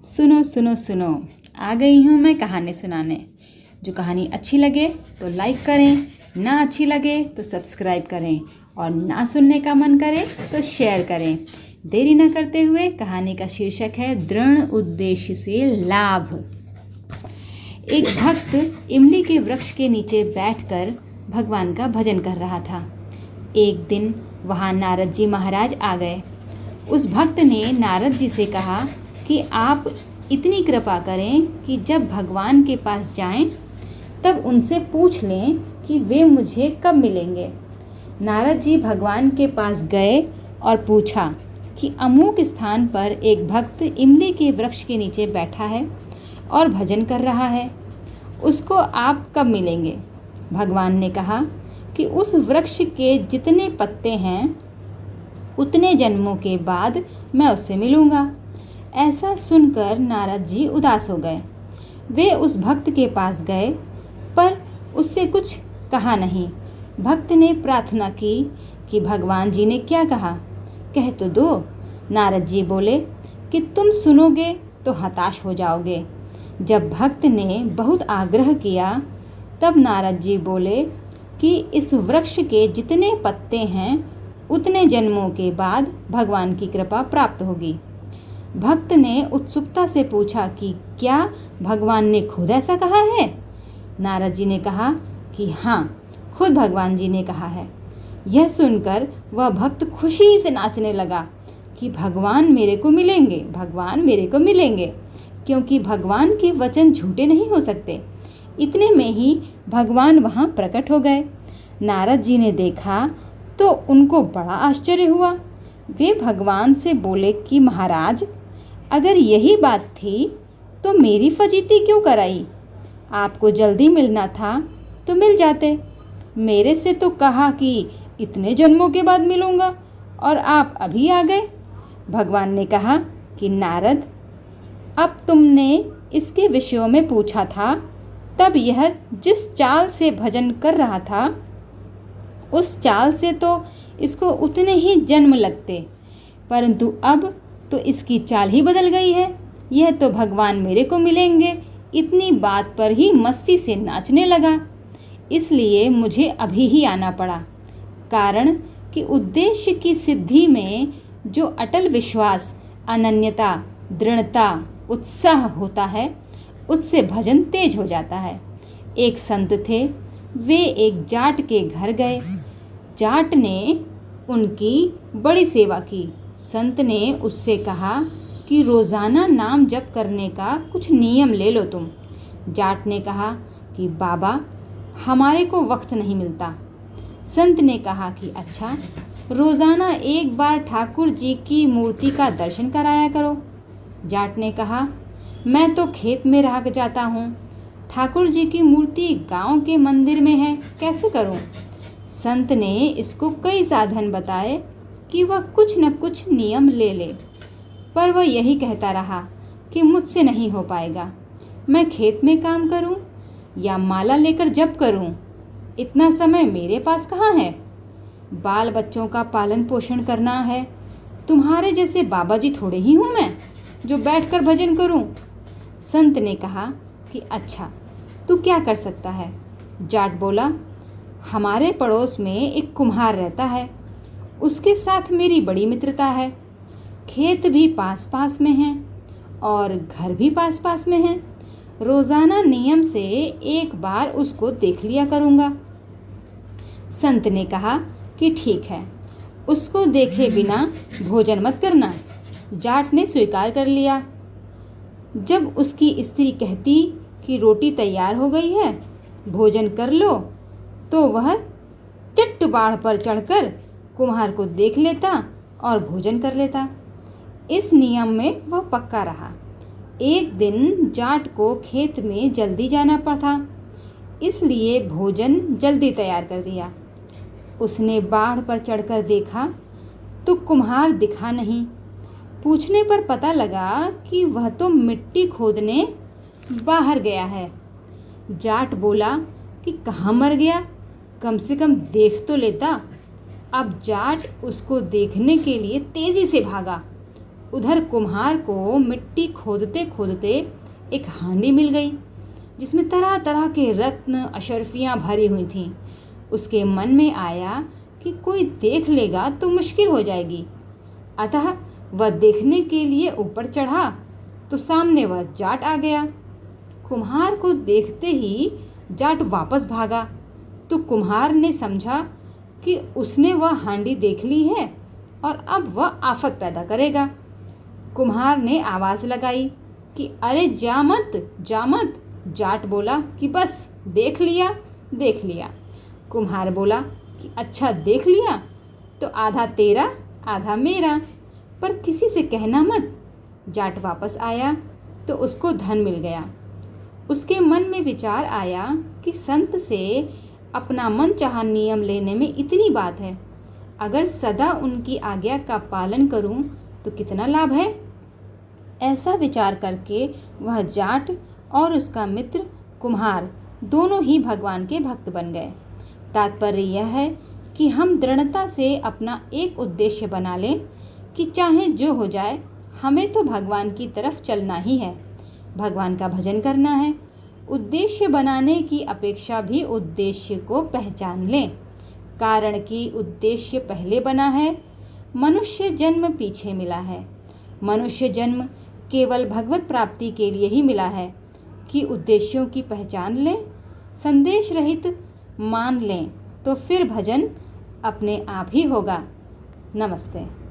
सुनो सुनो सुनो, आ गई हूँ मैं कहानी सुनाने। जो कहानी अच्छी लगे तो लाइक करें, ना अच्छी लगे तो सब्सक्राइब करें और ना सुनने का मन करे तो शेयर करें। देरी न करते हुए कहानी का शीर्षक है दृढ़ उद्देश्य से लाभ। एक भक्त इमली के वृक्ष के नीचे बैठकर भगवान का भजन कर रहा था। एक दिन वहाँ नारद जी महाराज आ गए। उस भक्त ने नारद जी से कहा कि आप इतनी कृपा करें कि जब भगवान के पास जाएं तब उनसे पूछ लें कि वे मुझे कब मिलेंगे। नारद जी भगवान के पास गए और पूछा कि अमुक स्थान पर एक भक्त इमली के वृक्ष के नीचे बैठा है और भजन कर रहा है, उसको आप कब मिलेंगे। भगवान ने कहा कि उस वृक्ष के जितने पत्ते हैं उतने जन्मों के बाद मैं उससे मिलूँगा। ऐसा सुनकर नारद जी उदास हो गए। वे उस भक्त के पास गए पर उससे कुछ कहा नहीं। भक्त ने प्रार्थना की कि भगवान जी ने क्या कहा, कह तो दो। नारद जी बोले कि तुम सुनोगे तो हताश हो जाओगे। जब भक्त ने बहुत आग्रह किया तब नारद जी बोले कि इस वृक्ष के जितने पत्ते हैं उतने जन्मों के बाद भगवान की कृपा प्राप्त होगी। भक्त ने उत्सुकता से पूछा कि क्या भगवान ने खुद ऐसा कहा है। नारद जी ने कहा कि हाँ, खुद भगवान जी ने कहा है। यह सुनकर वह भक्त खुशी से नाचने लगा कि भगवान मेरे को मिलेंगे, भगवान मेरे को मिलेंगे, क्योंकि भगवान के वचन झूठे नहीं हो सकते। इतने में ही भगवान वहाँ प्रकट हो गए। नारद जी ने देखा तो उनको बड़ा आश्चर्य हुआ। वे भगवान से बोले कि महाराज, अगर यही बात थी तो मेरी फजीती क्यों कराई। आपको जल्दी मिलना था तो मिल जाते। मेरे से तो कहा कि इतने जन्मों के बाद मिलूँगा और आप अभी आ गए। भगवान ने कहा कि नारद, अब तुमने इसके विषयों में पूछा था तब यह जिस चाल से भजन कर रहा था उस चाल से तो इसको उतने ही जन्म लगते, परंतु अब तो इसकी चाल ही बदल गई है। यह तो भगवान मेरे को मिलेंगे इतनी बात पर ही मस्ती से नाचने लगा। इसलिए मुझे अभी ही आना पड़ा, कारण कि उद्देश्य की सिद्धि में जो अटल विश्वास, अनन्यता, दृढ़ता, उत्साह होता है उससे भजन तेज हो जाता है। एक संत थे, वे एक जाट के घर गए। जाट ने उनकी बड़ी सेवा की। संत ने उससे कहा कि रोज़ाना नाम जप करने का कुछ नियम ले लो तुम। जाट ने कहा कि बाबा, हमारे को वक्त नहीं मिलता। संत ने कहा कि अच्छा, रोज़ाना एक बार ठाकुर जी की मूर्ति का दर्शन कराया करो। जाट ने कहा, मैं तो खेत में रह जाता हूँ, ठाकुर जी की मूर्ति गांव के मंदिर में है, कैसे करूँ। संत ने इसको कई साधन बताए कि वह कुछ न कुछ नियम ले ले, पर वह यही कहता रहा कि मुझसे नहीं हो पाएगा। मैं खेत में काम करूं या माला लेकर जप करूं, इतना समय मेरे पास कहाँ है। बाल बच्चों का पालन पोषण करना है। तुम्हारे जैसे बाबा जी थोड़े ही हूँ मैं जो बैठकर भजन करूं। संत ने कहा कि अच्छा, तू क्या कर सकता है। जाट बोला, हमारे पड़ोस में एक कुम्हार रहता है, उसके साथ मेरी बड़ी मित्रता है। खेत भी पास पास में हैं और घर भी पास पास में हैं। रोज़ाना नियम से एक बार उसको देख लिया करूँगा। संत ने कहा कि ठीक है, उसको देखे बिना भोजन मत करना। जाट ने स्वीकार कर लिया। जब उसकी स्त्री कहती कि रोटी तैयार हो गई है, भोजन कर लो, तो वह चट्ट बाढ़ पर चढ़कर कुम्हार को देख लेता और भोजन कर लेता। इस नियम में वह पक्का रहा। एक दिन जाट को खेत में जल्दी जाना पड़ा, इसलिए भोजन जल्दी तैयार कर दिया। उसने बाढ़ पर चढ़कर देखा तो कुम्हार दिखा नहीं। पूछने पर पता लगा कि वह तो मिट्टी खोदने बाहर गया है। जाट बोला कि कहाँ मर गया, कम से कम देख तो लेता। अब जाट उसको देखने के लिए तेजी से भागा। उधर कुम्हार को मिट्टी खोदते खोदते एक हांडी मिल गई जिसमें तरह तरह के रत्न अशर्फियाँ भरी हुई थीं। उसके मन में आया कि कोई देख लेगा तो मुश्किल हो जाएगी। अतः वह देखने के लिए ऊपर चढ़ा तो सामने वह जाट आ गया। कुम्हार को देखते ही जाट वापस भागा तो कुम्हार ने समझा कि उसने वह हांडी देख ली है और अब वह आफत पैदा करेगा। कुम्हार ने आवाज़ लगाई कि अरे जा मत जा मत। जाट बोला कि बस देख लिया देख लिया। कुम्हार बोला कि अच्छा देख लिया तो आधा तेरा आधा मेरा, पर किसी से कहना मत। जाट वापस आया तो उसको धन मिल गया। उसके मन में विचार आया कि संत से अपना मनचाहा नियम लेने में इतनी बात है, अगर सदा उनकी आज्ञा का पालन करूं तो कितना लाभ है। ऐसा विचार करके वह जाट और उसका मित्र कुम्हार दोनों ही भगवान के भक्त बन गए। तात्पर्य यह है कि हम दृढ़ता से अपना एक उद्देश्य बना लें कि चाहे जो हो जाए हमें तो भगवान की तरफ चलना ही है, भगवान का भजन करना है। उद्देश्य बनाने की अपेक्षा भी उद्देश्य को पहचान लें, कारण कि उद्देश्य पहले बना है, मनुष्य जन्म पीछे मिला है। मनुष्य जन्म केवल भगवत प्राप्ति के लिए ही मिला है कि उद्देश्यों की पहचान लें, संदेश रहित मान लें तो फिर भजन अपने आप ही होगा। नमस्ते।